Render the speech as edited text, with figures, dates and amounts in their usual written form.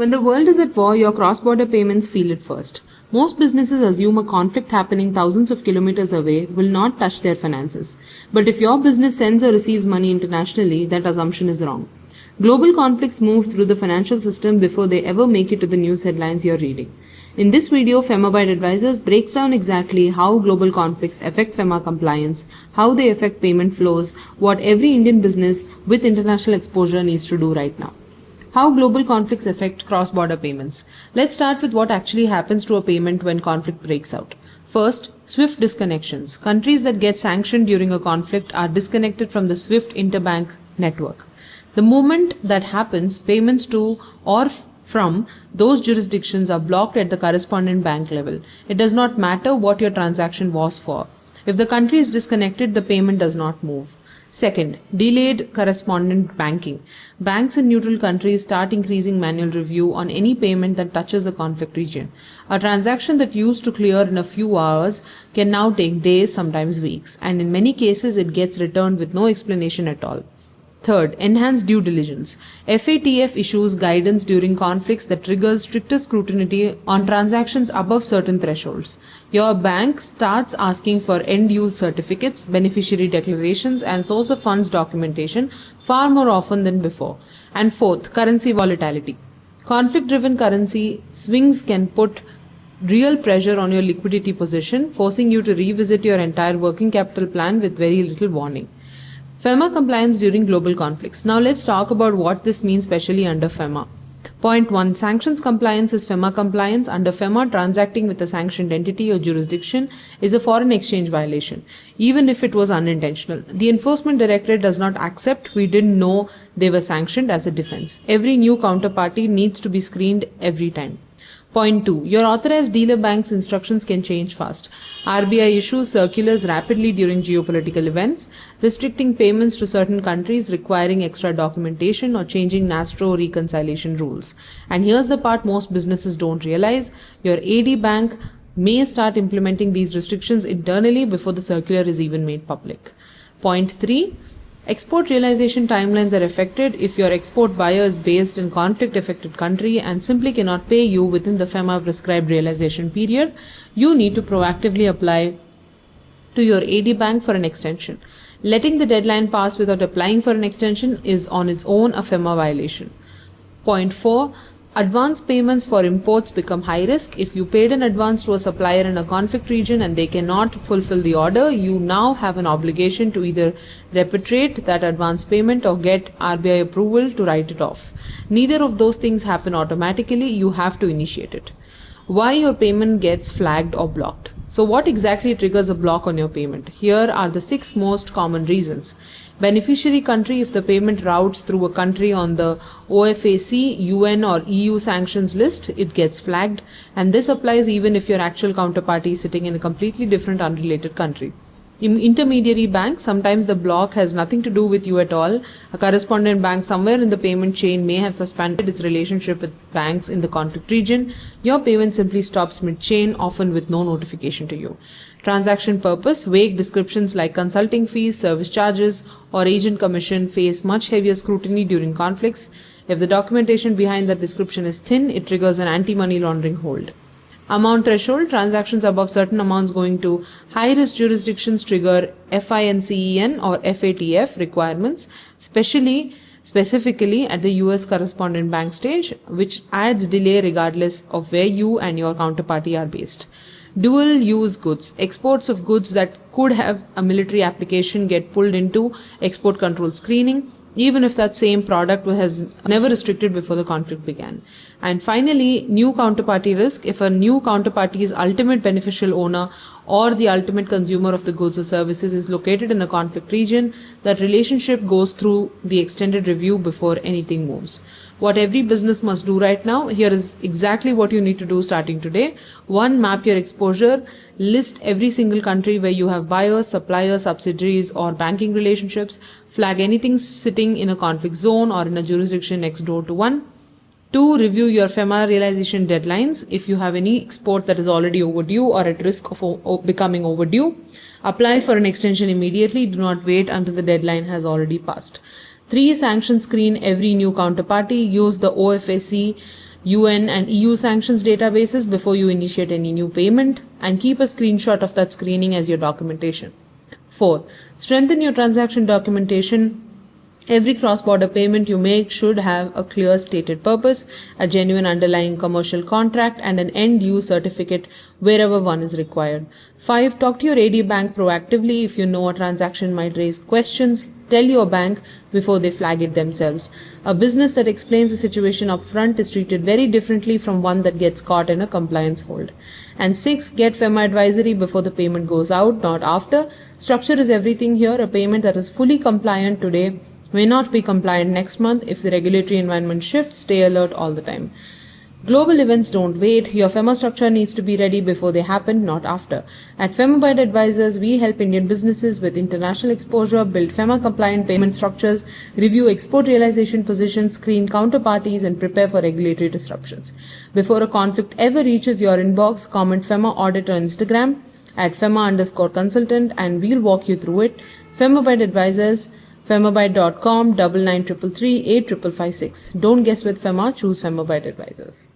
When the world is at war, your cross-border payments feel it first. Most businesses assume a conflict happening thousands of kilometers away will not touch their finances. But if your business sends or receives money internationally, that assumption is wrong. Global conflicts move through the financial system before they ever make it to the news headlines you're reading. In this video, Femabide Advisorz breaks down exactly how global conflicts affect FEMA compliance, how they affect payment flows, what every Indian business with international exposure needs to do right now. How global conflicts affect cross-border payments. Let's start with what actually happens to a payment when conflict breaks out. First, SWIFT disconnections. Countries that get sanctioned during a conflict are disconnected from the SWIFT interbank network. The moment that happens, payments to or from those jurisdictions are blocked at the correspondent bank level. It does not matter what your transaction was for. If the country is disconnected, the payment does not move. Second, delayed correspondent banking. Banks in neutral countries start increasing manual review on any payment that touches a conflict region. A transaction that used to clear in a few hours can now take days, sometimes weeks, and in many cases it gets returned with no explanation at all. Third, enhanced due diligence. FATF issues guidance during conflicts that triggers stricter scrutiny on transactions above certain thresholds. Your bank starts asking for end-use certificates, beneficiary declarations, and source of funds documentation far more often than before. And fourth, currency volatility. Conflict-driven currency swings can put real pressure on your liquidity position, forcing you to revisit your entire working capital plan with very little warning. FEMA compliance during global conflicts. Now let's talk about what this means, especially under FEMA. Point 1. Sanctions compliance is FEMA compliance. Under FEMA, transacting with a sanctioned entity or jurisdiction is a foreign exchange violation, even if it was unintentional. The Enforcement Directorate does not accept "we didn't know they were sanctioned" as a defense. Every new counterparty needs to be screened every time. Point 2. Your authorized dealer bank's instructions can change fast. RBI issues circulars rapidly during geopolitical events, restricting payments to certain countries, requiring extra documentation, or changing NASTRO reconciliation rules. And here's the part most businesses don't realize. Your AD bank may start implementing these restrictions internally before the circular is even made public. Point 3. Export realization timelines are affected if your export buyer is based in conflict-affected country and simply cannot pay you within the FEMA prescribed realization period. You need to proactively apply to your AD bank for an extension. Letting the deadline pass without applying for an extension is on its own a FEMA violation. Point 4. Advance payments for imports become high risk. If you paid an advance to a supplier in a conflict region and they cannot fulfill the order, you now have an obligation to either repatriate that advance payment or get RBI approval to write it off. Neither of those things happen automatically. You have to initiate it. Why your payment gets flagged or blocked. So what exactly triggers a block on your payment? Here are the 6 most common reasons. Beneficiary country. If the payment routes through a country on the OFAC, UN or EU sanctions list, it gets flagged, and this applies even if your actual counterparty is sitting in a completely different unrelated country. In intermediary bank, sometimes the block has nothing to do with you at all. A correspondent bank somewhere in the payment chain may have suspended its relationship with banks in the conflict region. Your payment simply stops mid-chain, often with no notification to you. Transaction purpose. Vague descriptions like consulting fees, service charges, or agent commission face much heavier scrutiny during conflicts. If the documentation behind that description is thin, it triggers an anti-money laundering hold. Amount threshold. Transactions above certain amounts going to high-risk jurisdictions trigger FINCEN or FATF requirements, specifically at the US correspondent bank stage, which adds delay regardless of where you and your counterparty are based. Dual-use goods. Exports of goods that could have a military application get pulled into export control screening, even if that same product was never restricted before the conflict began. And finally, new counterparty risk. If a new counterparty's ultimate beneficial owner or the ultimate consumer of the goods or services is located in a conflict region, that relationship goes through the extended review before anything moves. What every business must do right now, here is exactly what you need to do starting today. 1. Map your exposure. List every single country where you have buyers, suppliers, subsidiaries, or banking relationships. Flag anything sitting in a conflict zone or in a jurisdiction next door to one. 2. Review your FEMA realization deadlines. If you have any export that is already overdue or at risk of becoming overdue, apply for an extension immediately. Do not wait until the deadline has already passed. 3. Sanction screen every new counterparty. Use the OFAC UN and EU sanctions databases before you initiate any new payment, and keep a screenshot of that screening as your documentation. 4. Strengthen your transaction documentation. Every cross-border payment you make should have a clear stated purpose, a genuine underlying commercial contract, and an end-use certificate wherever one is required. 5. Talk to your AD bank proactively if you know a transaction might raise questions. Tell your bank before they flag it themselves. A business that explains the situation upfront is treated very differently from one that gets caught in a compliance hold. And 6. Get FEMA advisory before the payment goes out, not after. Structure is everything here. A payment that is fully compliant today may not be compliant next month. If the regulatory environment shifts, stay alert all the time. Global events don't wait. Your FEMA structure needs to be ready before they happen, not after. At Femabide Advisorz, we help Indian businesses with international exposure, build FEMA-compliant payment structures, review export realization positions, screen counterparties, and prepare for regulatory disruptions. Before a conflict ever reaches your inbox, comment FEMA audit on Instagram at FEMA_consultant, and we'll walk you through it. Femabide Advisorz, Femabide.com, 9933385556. Don't guess with FEMA, choose Femabide Advisorz.